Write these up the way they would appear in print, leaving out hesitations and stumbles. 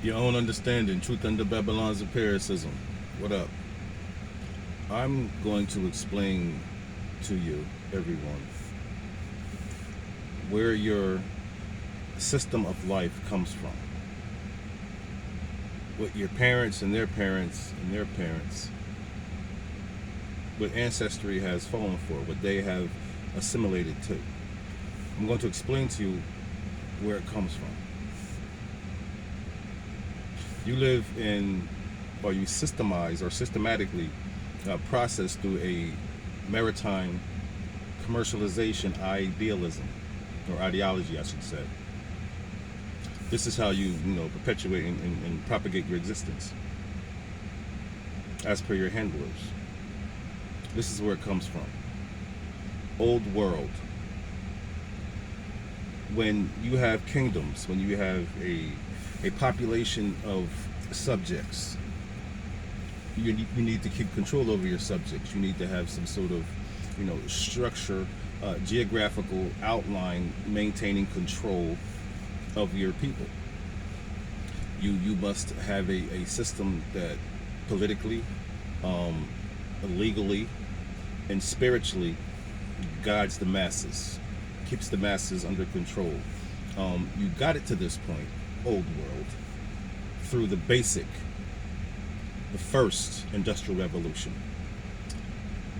Your own understanding, truth under Babylon's empiricism. What up? I'm going to explain to you, everyone, where your system of life comes from. What your parents and their parents and their parents, what ancestry has fallen for, what they have assimilated to. I'm going to explain to you where it comes from. You live in, or you systemize or systematically process through a maritime commercialization idealism, or ideology, I should say. This is how you perpetuate and propagate your existence, as per your handlers. This is where it comes from. Old world. When you have kingdoms, when you have a population of subjects, you need to keep control over your subjects. You need to have some sort of, structure, geographical outline, maintaining control of your people. You must have a system that politically, legally, and spiritually guides the masses, keeps the masses under control. You got it to this point, old world, through the first industrial revolution,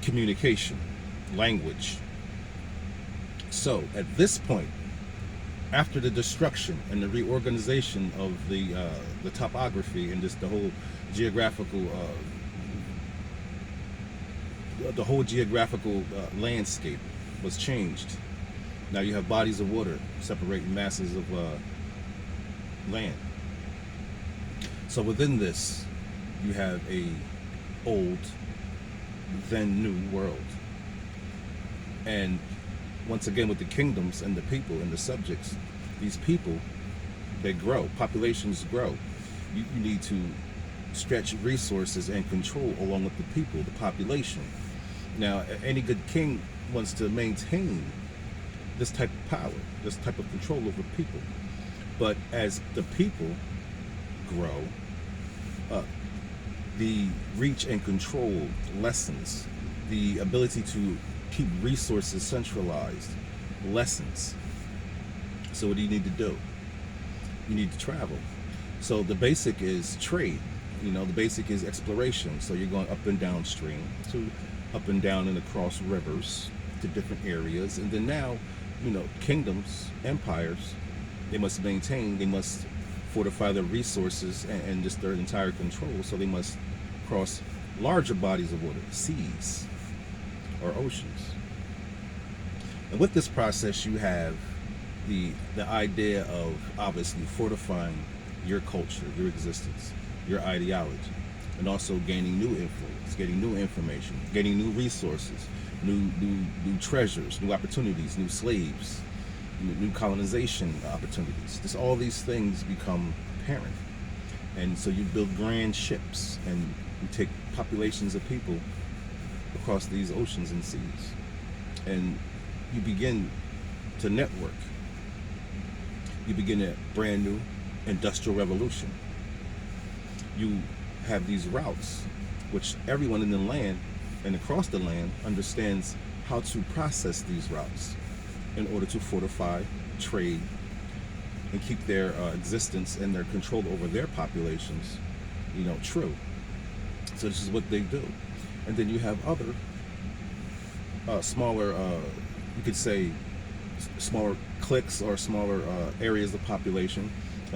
communication, language. So at this point, after the destruction and the reorganization of the topography and just the whole geographical landscape was changed. Now you have bodies of water separating masses of land. So within this, you have a old, then new world. And once again, with the kingdoms and the people and the subjects, these people, they grow, populations grow. You need to stretch resources and control along with the people, the population. Now, any good king wants to maintain this type of power, this type of control over people. But as the people grow, the reach and control lessens. The ability to keep resources centralized lessens. So what do you need to do? You need to travel. So the basic is trade. The basic is exploration. So you're going up and downstream, to up and down and across rivers to different areas. And then now, kingdoms, empires, they must maintain, they must fortify their resources and just their entire control. So they must cross larger bodies of water, seas or oceans. And with this process, you have the idea of obviously fortifying your culture, your existence, your ideology, and also gaining new influence, getting new information, getting new resources, new treasures, new opportunities, new slaves, new colonization opportunities. Just all these things become apparent. And so you build grand ships and you take populations of people across these oceans and seas. And you begin to network. You begin a brand new industrial revolution. You have these routes, which everyone in the land and across the land understands how to process these routes in order to fortify, trade, and keep their existence and their control over their populations, true. So this is what they do. And then you have other smaller, you could say, smaller cliques or smaller areas of population,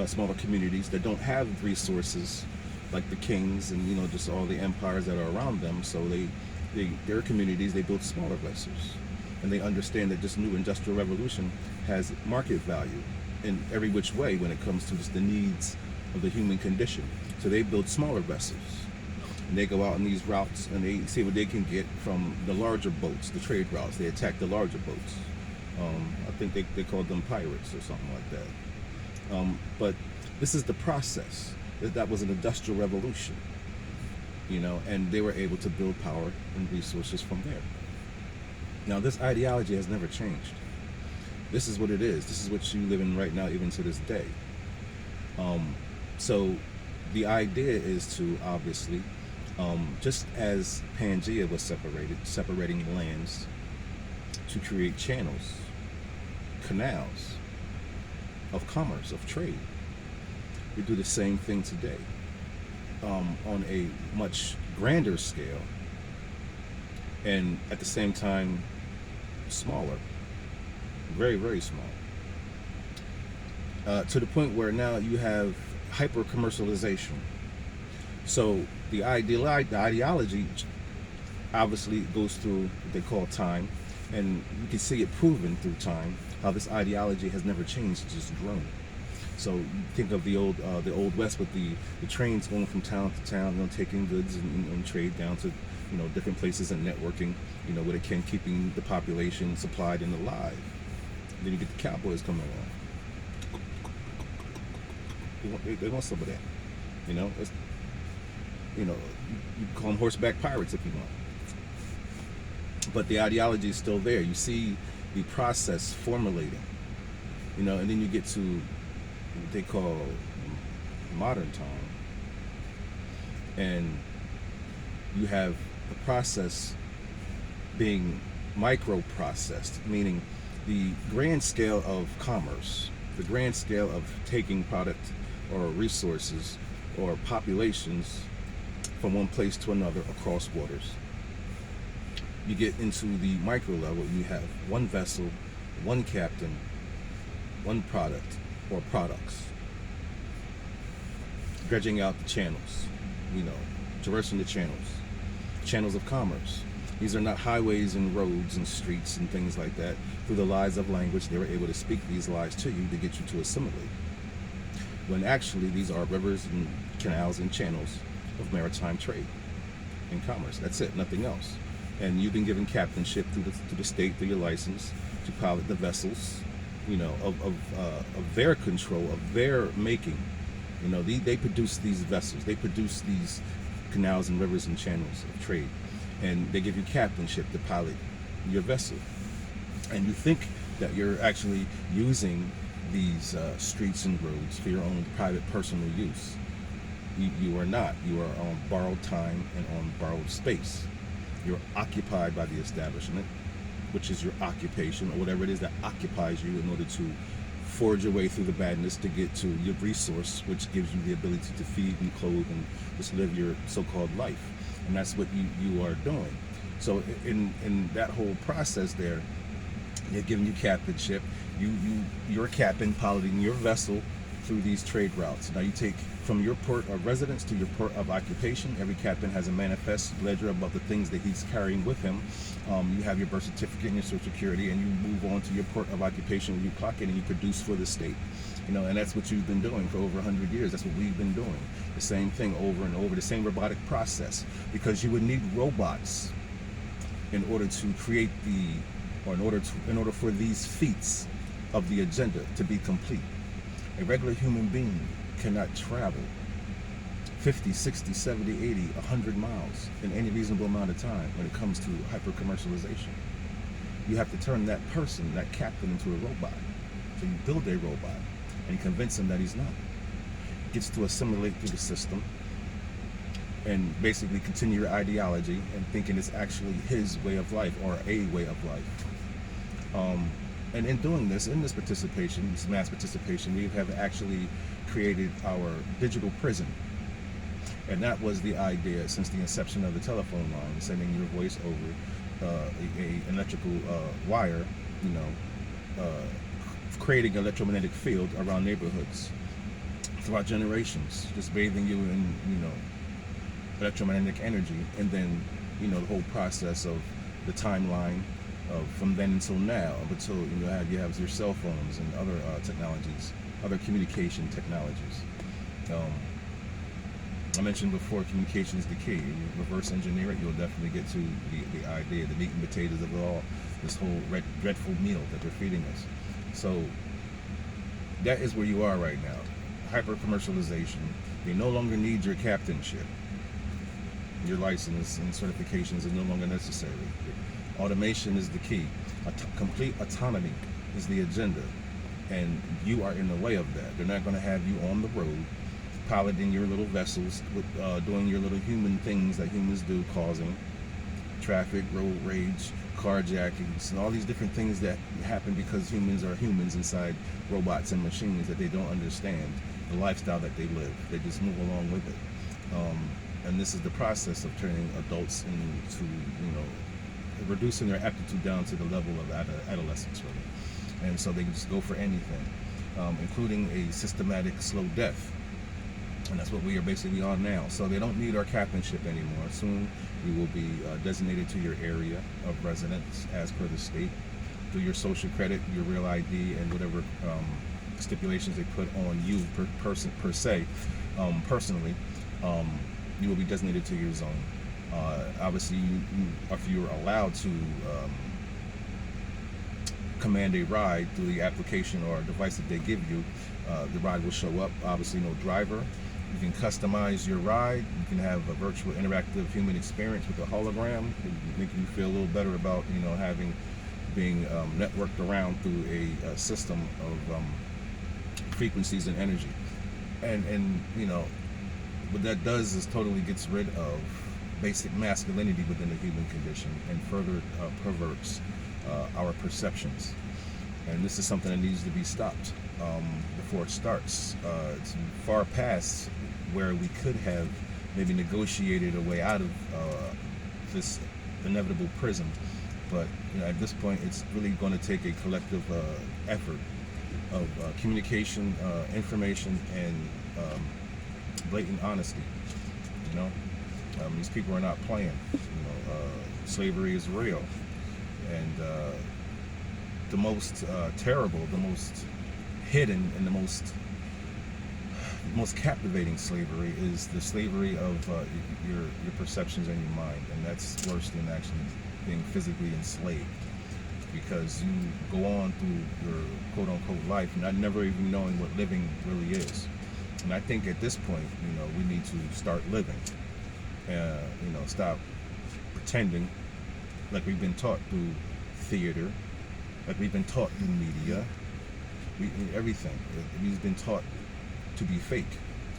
smaller communities that don't have resources like the kings and just all the empires that are around them. So their communities, they build smaller vessels, and they understand that this new industrial revolution has market value in every which way when it comes to just the needs of the human condition. So they build smaller vessels, and they go out on these routes and they see what they can get from the larger boats, the trade routes. They attack the larger boats. I think they called them pirates or something like that. But this is the process. That was an industrial revolution, and they were able to build power and resources from there. Now, this ideology has never changed. This is what it is. This is what you live in right now, even to this day. So the idea is to obviously, just as Pangea was separating lands to create channels, canals of commerce, of trade. We do the same thing today, on a much grander scale, and at the same time, smaller, very, very small, to the point where now you have hyper commercialization. So the ideology obviously goes through what they call time, and you can see it proven through time how this ideology has never changed, it's just grown. So you think of the old West with the trains going from town to town, taking goods and trade down to different places and networking, where they can keeping the population supplied and alive. Then you get the cowboys coming along. They want some of that. It's, you call them horseback pirates if you want. But the ideology is still there. You see the process formulating, and then you get to what they call modern time, and you have the process being micro-processed, meaning the grand scale of commerce, the grand scale of taking product or resources or populations from one place to another across waters. You get into the micro level, you have one vessel, one captain, one product or products, dredging out the channels, traversing the channels of commerce. These are not highways and roads and streets and things like that. Through the lies of language, they were able to speak these lies to you to get you to assimilate. When actually these are rivers and canals and channels of maritime trade and commerce. That's it, nothing else. And you've been given captainship through the state, through your license, to pilot the vessels, of their control, of their making. They produce these vessels, they produce these canals and rivers and channels of trade, and they give you captainship to pilot your vessel. And you think that you're actually using these streets and roads for your own private personal use. You are not. You are on borrowed time and on borrowed space. You're occupied by the establishment, which is your occupation, or whatever it is that occupies you in order to forge your way through the badness to get to your resource, which gives you the ability to feed and clothe and just live your so-called life. And that's what you are doing. So in that whole process there, they're giving you captainship. You're a captain piloting your vessel through these trade routes. Now you take from your port of residence to your port of occupation. Every captain has a manifest ledger about the things that he's carrying with him. You have your birth certificate and your social security, and you move on to your port of occupation where you clock in and you produce for the state. And that's what you've been doing for over 100 years. That's what we've been doing. The same thing over and over, the same robotic process, because you would need robots in order to create in order for these feats of the agenda to be complete. A regular human being cannot travel 50, 60, 70, 80, 100 miles in any reasonable amount of time when it comes to hyper-commercialization. You have to turn that person, that captain, into a robot. So you build a robot and convince him that he's not. Gets to assimilate through the system and basically continue your ideology and thinking it's actually his way of life or a way of life. And in doing this, in this participation, this mass participation, we have actually created our digital prison. And that was the idea since the inception of the telephone line, sending your voice over an electrical wire, creating an electromagnetic field around neighborhoods throughout generations, just bathing you in, electromagnetic energy. And then, the whole process of the timeline from then until now, up until you have your cell phones and other technologies, other communication technologies. I mentioned before, communication is the key. You reverse engineer it, you'll definitely get to the idea, the meat and potatoes of it all, this whole dreadful meal that they're feeding us. So that is where you are right now. Hyper commercialization. They no longer need your captainship. Your license and certifications is no longer necessary. Automation is the key. Complete autonomy is the agenda, and you are in the way of that. They're not going to have you on the road piloting your little vessels, with doing your little human things that humans do, causing traffic, road rage, carjackings, and all these different things that happen because humans are humans inside robots and machines that they don't understand the lifestyle that they live. They just move along with it. And this is the process of turning adults into, reducing their aptitude down to the level of adolescence, really. And so they can just go for anything, including a systematic slow death. And that's what we are basically on now. So they don't need our captainship anymore. Soon we will be designated to your area of residence as per the state. Through your social credit, your real ID, and whatever stipulations they put on you personally, you will be designated to your zone. Obviously, if you're allowed to command a ride through the application or device that they give you, the ride will show up. Obviously, no driver. You can customize your ride. You can have a virtual interactive human experience with a hologram, making you feel a little better about being networked around through a system of frequencies and energy. And what that does is totally gets rid of basic masculinity within the human condition and further perverts our perceptions. And this is something that needs to be stopped before it starts. It's far past where we could have maybe negotiated a way out of this inevitable prison. But at this point, it's really going to take a collective effort of communication, information, and blatant honesty. These people are not playing. Slavery is real, and the most terrible, the most hidden, and the most captivating slavery is the slavery of your perceptions and your mind, and that's worse than actually being physically enslaved, because you go on through your quote-unquote life not never even knowing what living really is. And I think at this point, we need to start living. Stop pretending like we've been taught through theater, like we've been taught through media, everything. We've been taught to be fake.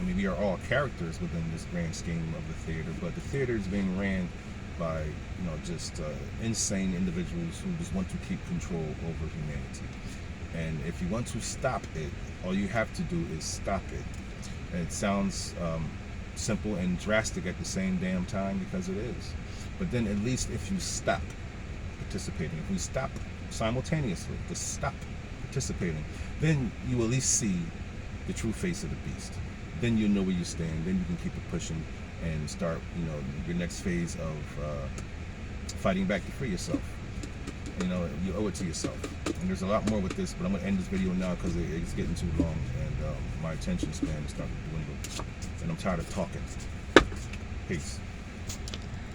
I mean, we are all characters within this grand scheme of the theater, but the theater is being ran by, just insane individuals who just want to keep control over humanity. And if you want to stop it, all you have to do is stop it. And it sounds simple and drastic at the same damn time, because it is. But then at least if you stop participating, if we stop simultaneously, just stop participating, then you at least see the true face of the beast. Then you'll know where you stand. Then you can keep it pushing and start, your next phase of fighting back to free yourself. You owe it to yourself. And there's a lot more with this, but I'm going to end this video now because it's getting too long, and my attention span is starting to dwindle. And I'm tired of talking. Peace.